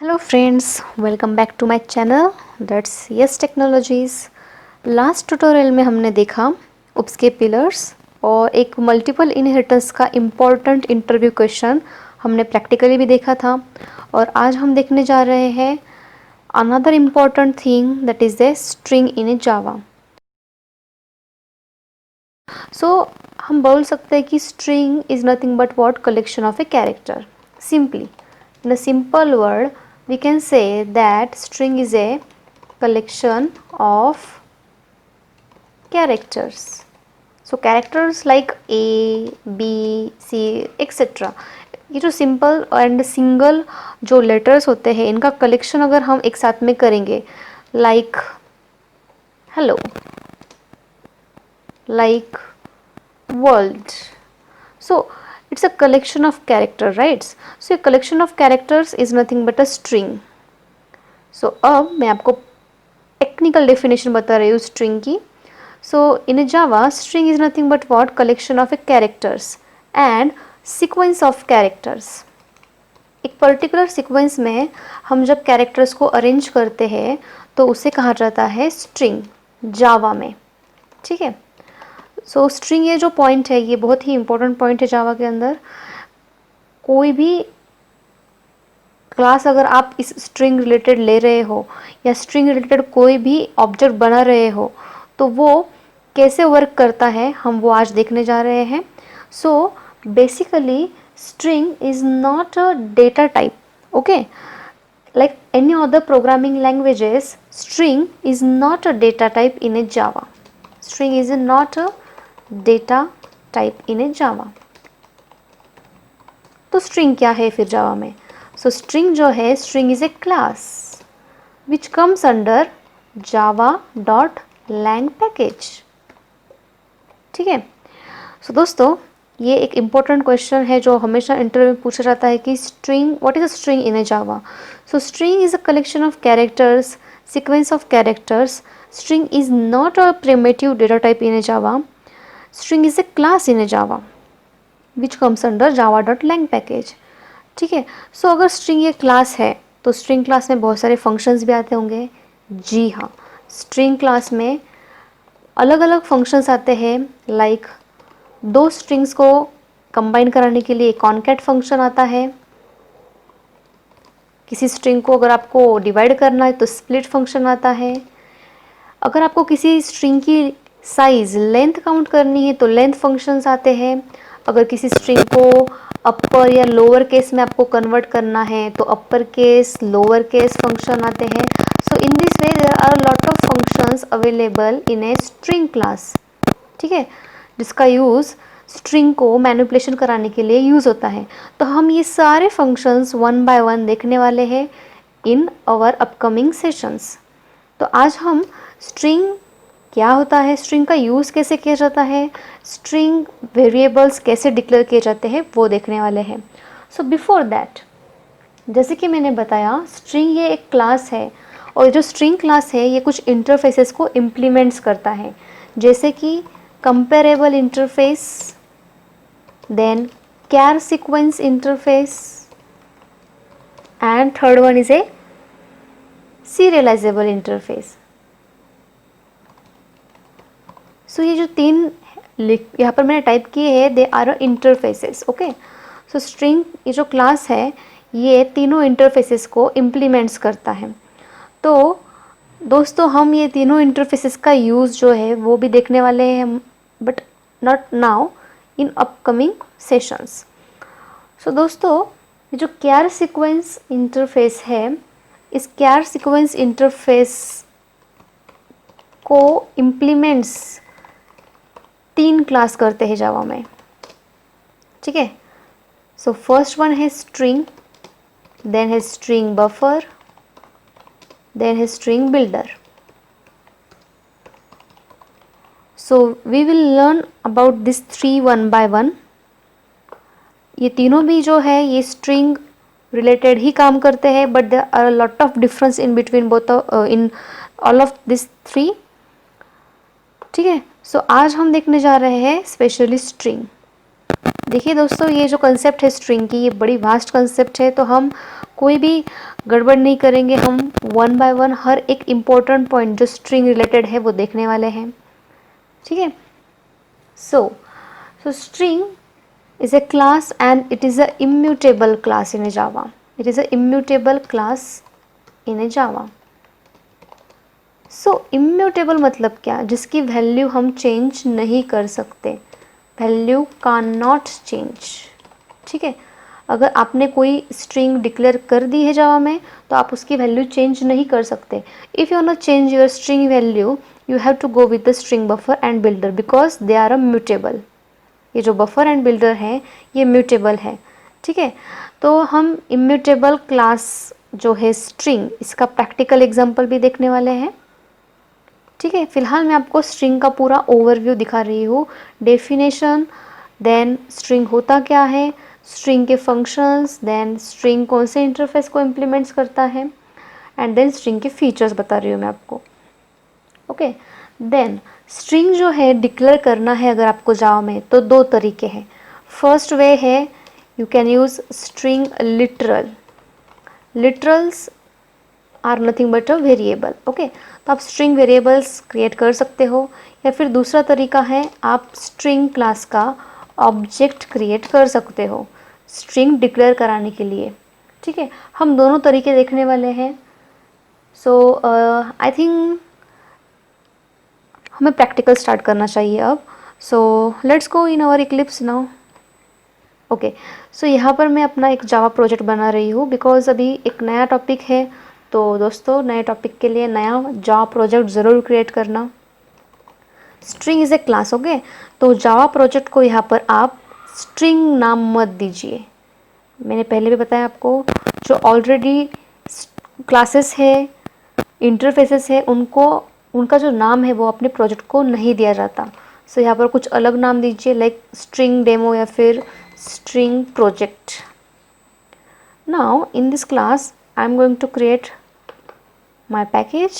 Hello friends, welcome back to my channel that's yes technologies. Last tutorial में हमने देखा OOPs के pillars और एक मल्टीपल इनहेरिटेंस का इम्पॉर्टेंट इंटरव्यू क्वेश्चन हमने प्रैक्टिकली भी देखा था। और आज हम देखने जा रहे हैं another important thing that is the string in a Java. So हम बोल सकते हैं कि string is nothing but what collection of a character. Simply in a simple word we can say that string is a collection of characters. So characters like a b c etc. ये जो simple and single जो letters होते हैं इनका collection अगर हम एक साथ में करेंगे like hello, like world, so it's a collection of character, right? So a collection of characters is nothing but a string. So अब मैं आपको टेक्निकल डेफिनेशन बता रही हूँ स्ट्रिंग की। So in a Java string is nothing but what collection of a characters and sequence of characters. एक particular sequence में हम जब कैरेक्टर्स को अरेंज करते हैं तो उसे कहा जाता है स्ट्रिंग जावा में। ठीक है, सो स्ट्रिंग ये जो पॉइंट है ये बहुत ही इंपॉर्टेंट पॉइंट है जावा के अंदर। कोई भी क्लास अगर आप इस स्ट्रिंग रिलेटेड ले रहे हो या स्ट्रिंग रिलेटेड कोई भी ऑब्जेक्ट बना रहे हो तो वो कैसे वर्क करता है हम वो आज देखने जा रहे हैं। So basically string is not a data type, okay, like any other programming languages string is not a data type in a java. String is not a data type in a java. तो string क्या है फिर जावा में? सो string जो है string is a class which comes under java.lang package. ठीक है, सो दोस्तों ये एक इम्पोर्टेंट क्वेश्चन है जो हमेशा इंटरव्यू में पूछा जाता है कि string, what is a string in a Java? So string is a collection of characters, sequence of characters. String is not a primitive data type in a Java. String is a class in a Java which comes under java.lang package. ठीक है, सो अगर string ये class है तो string class में बहुत सारे functions भी आते होंगे। जी हाँ, स्ट्रिंग क्लास में अलग अलग फंक्शंस आते हैं लाइक दो स्ट्रिंग्स को कंबाइन कराने के लिए कॉनकैट फंक्शन आता है। किसी स्ट्रिंग को अगर आपको डिवाइड करना है तो स्प्लिट फंक्शन आता है। अगर आपको किसी स्ट्रिंग की साइज लेंथ काउंट करनी है तो लेंथ फंक्शंस आते हैं। अगर किसी स्ट्रिंग को अपर या लोअर केस में आपको कन्वर्ट करना है तो upper case lower case function आते हैं। So in this way there are lot of functions available in a string class. ठीक है, जिसका यूज़ स्ट्रिंग को मैनिपुलेशन कराने के लिए यूज़ होता है। तो हम ये सारे फंक्शंस वन बाय वन देखने वाले हैं इन आवर अपकमिंग सेशंस। तो आज हम स्ट्रिंग क्या होता है, स्ट्रिंग का यूज़ कैसे किया जाता है, स्ट्रिंग वेरिएबल्स कैसे डिक्लेयर किए जाते हैं वो देखने वाले हैं। सो बिफोर दैट, जैसे कि मैंने बताया स्ट्रिंग ये एक क्लास है और जो स्ट्रिंग क्लास है ये कुछ इंटरफेसेस को इम्प्लीमेंट्स करता है, जैसे कि comparable interface, then char sequence interface and third one is a serializable interface. So ये जो तीन यहाँ पर मैंने टाइप किए हैं they are interfaces, okay. So string ये जो क्लास है ये तीनों इंटरफेसेस को इम्प्लीमेंट्स करता है। तो दोस्तों हम ये तीनों इंटरफेसेस का यूज़ जो है वो भी देखने वाले हैं, but not now, in upcoming sessions. So दोस्तों ये जो कैर सीक्वेंस इंटरफेस है, इस कैर सीक्वेंस इंटरफेस को इम्प्लीमेंट्स तीन क्लास करते हैं जावा में। ठीक है, सो फर्स्ट वन है स्ट्रिंग, देन है स्ट्रिंग बफर, देन है string builder. So we will learn about this three one by one. ये तीनों भी जो है ये स्ट्रिंग रिलेटेड ही काम करते हैं, but there are lot of difference in between both in all of this three. ठीक है, सो आज हम देखने जा रहे हैं स्पेशली स्ट्रिंग। देखिए दोस्तों, ये जो कंसेप्ट है स्ट्रिंग की, ये बड़ी वास्ट कंसेप्ट है, तो हम कोई भी गड़बड़ नहीं करेंगे। हम वन बाय वन हर एक इम्पोर्टेंट पॉइंट जो स्ट्रिंग रिलेटेड है वो देखने वाले हैं, ठीक है। So string is a class and it is a immutable class in a Java. It is a immutable class in a Java. So immutable मतलब क्या? जिसकी वैल्यू हम चेंज नहीं कर सकते, वैल्यू कैन नॉट चेंज, ठीक है। अगर आपने कोई स्ट्रिंग डिक्लेयर कर दी है जावा में, तो आप उसकी वैल्यू चेंज नहीं कर सकते। If you want to change your string value, you have to go with the string buffer and builder because they are a mutable. ये जो बफर एंड बिल्डर है ये म्यूटेबल है, ठीक है। तो हम इम्यूटेबल क्लास जो है स्ट्रिंग, इसका प्रैक्टिकल एग्जांपल भी देखने वाले हैं, ठीक है। फिलहाल मैं आपको स्ट्रिंग का पूरा ओवरव्यू दिखा रही हूँ, डेफिनेशन, देन स्ट्रिंग होता क्या है, स्ट्रिंग के फंक्शंस, देन स्ट्रिंग कौन से इंटरफेस को इम्प्लीमेंट्स करता है, एंड देन स्ट्रिंग के फीचर्स बता रही हूँ मैं आपको, ओके। देन स्ट्रिंग जो है डिक्लेयर करना है अगर आपको जावा में, तो दो तरीके हैं। फर्स्ट वे है you can use string literal. Literals are nothing but a variable, okay. तो आप स्ट्रिंग वेरिएबल्स क्रिएट कर सकते हो, या फिर दूसरा तरीका है आप स्ट्रिंग क्लास का ऑब्जेक्ट क्रिएट कर सकते हो स्ट्रिंग डिक्लेयर कराने के लिए, ठीक है। हम दोनों तरीके देखने वाले हैं। सो आई थिंक हमें प्रैक्टिकल स्टार्ट करना चाहिए अब। So let's go in our Eclipse now, okay. So यहाँ पर मैं अपना एक जावा प्रोजेक्ट बना रही हूँ बिकॉज अभी एक नया टॉपिक है, तो दोस्तों नए टॉपिक के लिए नया जावा प्रोजेक्ट ज़रूर क्रिएट करना। String is a class, okay. तो जावा प्रोजेक्ट को यहाँ पर आप स्ट्रिंग नाम मत दीजिए। मैंने पहले भी बताया आपको, जो ऑलरेडी क्लासेस है, इंटरफेसेस है, उनको उनका जो नाम है वो अपने प्रोजेक्ट को नहीं दिया जाता। सो यहाँ पर कुछ अलग नाम दीजिए, लाइक स्ट्रिंग डेमो या फिर string project. Now in this class I am going to create my package,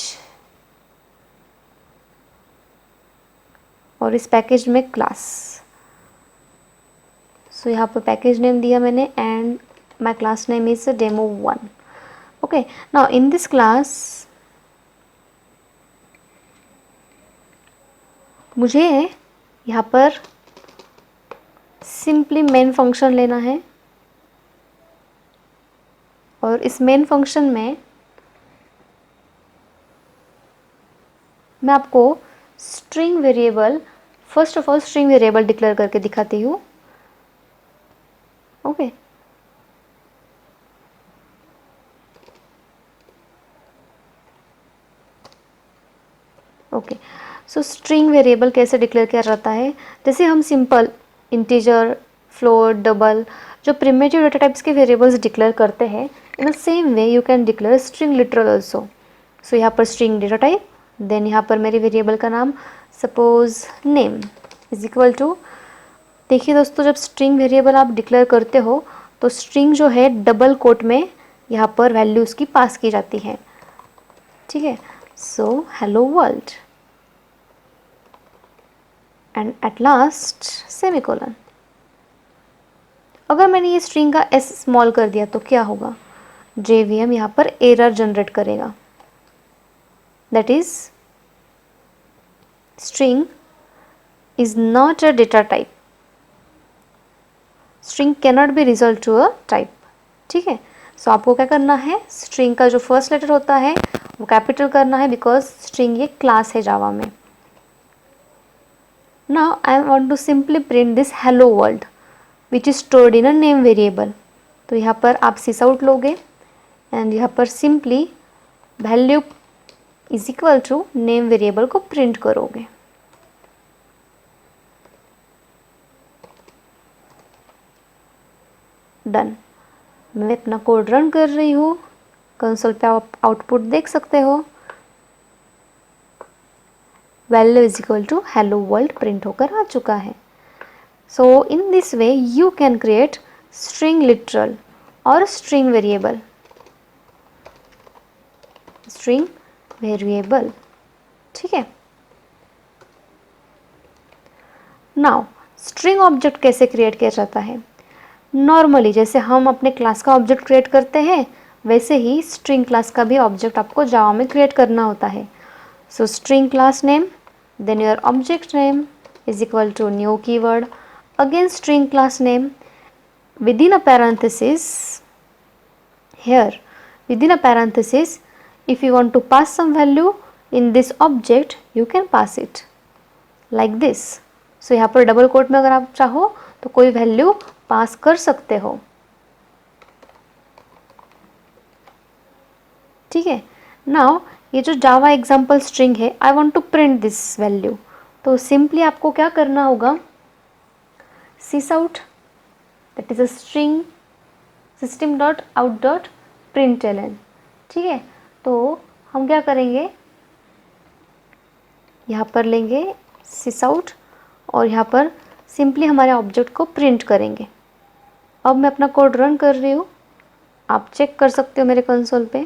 और इस पैकेज में क्लास। सो यहाँ पर पैकेज नेम दिया मैंने and my class name is demo1, okay. Now in this class मुझे यहाँ पर सिंपली मेन फंक्शन लेना है, और इस मेन फंक्शन में मैं आपको string variable, first of all string variable declare करके दिखाती हूँ, okay. Okay, so string variable कैसे डिक्लेयर किया जाता है, जैसे हम सिंपल इंटीजर, फ्लोट, डबल, जो प्रिमिटिव डेटा टाइप्स के वेरिएबल्स डिक्लेयर करते हैं, in the same way you can declare string literal also. So यहाँ पर स्ट्रिंग डेटा टाइप, देन यहाँ पर मेरे वेरिएबल का नाम suppose name is equal to, देखिए दोस्तों जब स्ट्रिंग वेरिएबल आप डिक्लेयर करते हो तो स्ट्रिंग जो है डबल कोट में यहाँ पर वैल्यू उसकी पास की जाती है, ठीक है। So hello world and at last semicolon. अगर मैंने ये स्ट्रिंग का एस स्मॉल कर दिया तो क्या होगा, JVM यहाँ पर एरर जनरेट करेगा, that is string is not a data type, string cannot be result to a type, ठीक है। सो आपको क्या करना है, स्ट्रिंग का जो फर्स्ट लेटर होता है वो कैपिटल करना है बिकॉज स्ट्रिंग ये क्लास है जावा में। Now I want to simply print this hello world which is stored in a name variable. तो यहाँ पर आप सिस आउट लोगे एंड यहाँ पर simply value is equal to name variable को प्रिंट करोगे। डन। मैं अपना कोड रन कर रही हूँ, कंसोल पे आप आउटपुट देख सकते हो, value is equal to hello world print होकर आ चुका है। So in this way you can create string literal और स्ट्रिंग वेरिएबल, स्ट्रिंग वेरिएबल, ठीक है। नाउ स्ट्रिंग ऑब्जेक्ट कैसे क्रिएट किया जाता है? नॉर्मली जैसे हम अपने क्लास का ऑब्जेक्ट क्रिएट करते हैं, वैसे ही स्ट्रिंग क्लास का भी ऑब्जेक्ट आपको जावा में क्रिएट करना होता है. So string class name, then your object name is equal to new keyword, again string class name, within a parenthesis, here within a parenthesis, if you want to pass some value in this object, you can pass it like this. So यहाँ पर double coat में अगर आप चाहो तो कोई value pass कर सकते हो. ठीक है. नाउ ये जो जावा एग्जाम्पल स्ट्रिंग है, I want to print this value, तो सिंपली आपको क्या करना होगा, sysout, that is a string system dot out dot println. ठीक है. तो हम क्या करेंगे, यहाँ पर लेंगे सिस आउट और यहाँ पर सिंपली हमारे ऑब्जेक्ट को प्रिंट करेंगे. अब मैं अपना कोड रन कर रही हूँ, आप चेक कर सकते हो मेरे कंसोल पे.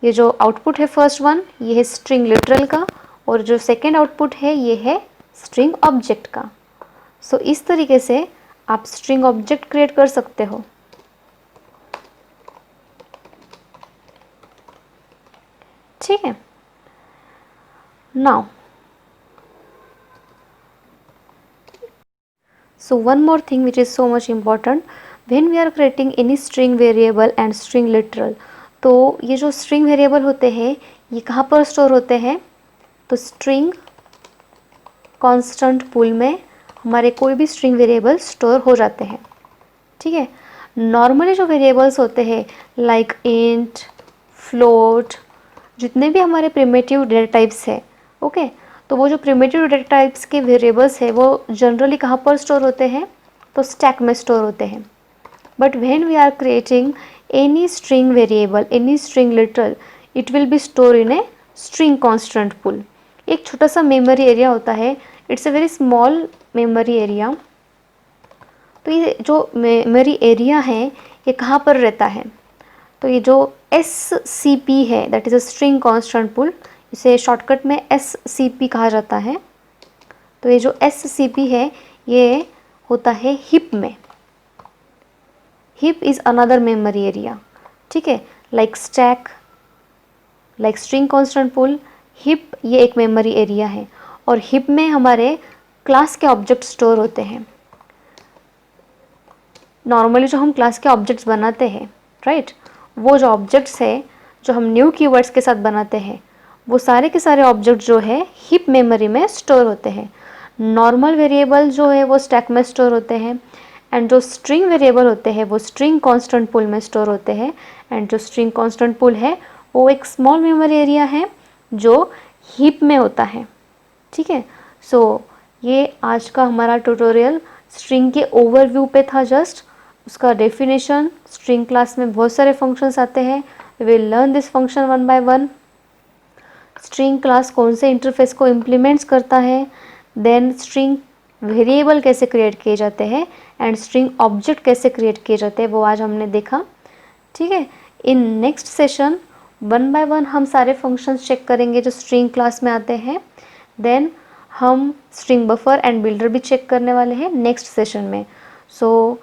ये जो आउटपुट है फर्स्ट वन, ये है स्ट्रिंग लिटरल का, और जो सेकेंड आउटपुट है ये है स्ट्रिंग ऑब्जेक्ट का. सो इस तरीके से आप स्ट्रिंग ऑब्जेक्ट क्रिएट कर सकते हो. ठीक है. Now so one more thing which is so much important when we are creating any string variable and string literal, तो ये जो string variable होते हैं ये कहाँ पर स्टोर होते हैं, तो string constant pool में हमारे कोई भी string variable स्टोर हो जाते हैं. ठीक है. नॉर्मली जो वेरिएबल्स होते हैं लाइक int, float, जितने भी हमारे प्रिमिटिव डेटा टाइप्स है, ओके, तो वो जो प्रिमिटिव डेटा टाइप्स के वेरिएबल्स है वो जनरली कहाँ पर स्टोर होते हैं, तो स्टैक में स्टोर होते हैं. But when we are creating any string variable, any string literal, it will be store in a string constant pool. एक छोटा सा मेमोरी एरिया होता है, it's a very small memory area. तो ये जो मेमोरी एरिया है ये कहाँ पर रहता है, तो ये जो SCP है, that is a string constant pool, इसे शॉर्टकट में SCP कहा जाता है. तो ये जो SCP है ये होता है हिप में. Heap is another memory area. ठीक है. Like stack, like string constant pool, heap ये एक मेमोरी एरिया है, और हिप में हमारे क्लास के ऑब्जेक्ट स्टोर होते हैं. नॉर्मली जो हम क्लास के ऑब्जेक्ट्स बनाते हैं, राइट, वो जो ऑब्जेक्ट्स है जो हम न्यू कीवर्ड्स के साथ बनाते हैं, वो सारे के सारे ऑब्जेक्ट जो है हिप मेमोरी में स्टोर होते हैं. नॉर्मल वेरिएबल जो है वो स्टैक में स्टोर होते हैं, एंड जो स्ट्रिंग वेरिएबल होते हैं वो स्ट्रिंग कांस्टेंट पुल में स्टोर होते हैं. एंड जो स्ट्रिंग कांस्टेंट पुल है वो एक स्मॉल मेमोरी एरिया है जो हिप में होता है. ठीक है. सो ये आज का हमारा ट्यूटोरियल स्ट्रिंग के ओवरव्यू पे था. जस्ट उसका डेफिनेशन, स्ट्रिंग क्लास में बहुत सारे फंक्शंस आते हैं, we will learn this function one by one. String class कौन से इंटरफेस को इम्प्लीमेंट्स करता है, देन स्ट्रिंग वेरिएबल कैसे क्रिएट किए जाते हैं, एंड स्ट्रिंग ऑब्जेक्ट कैसे क्रिएट किए जाते हैं, वो आज हमने देखा. ठीक है. In next session one by one हम सारे फंक्शंस चेक करेंगे जो स्ट्रिंग क्लास में आते हैं. देन हम स्ट्रिंग बफर एंड बिल्डर भी चेक करने वाले हैं नेक्स्ट सेशन में. सो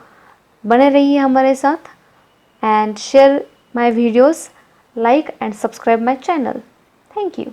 बने रहिए हमारे साथ and share my videos, like and subscribe my channel. Thank you.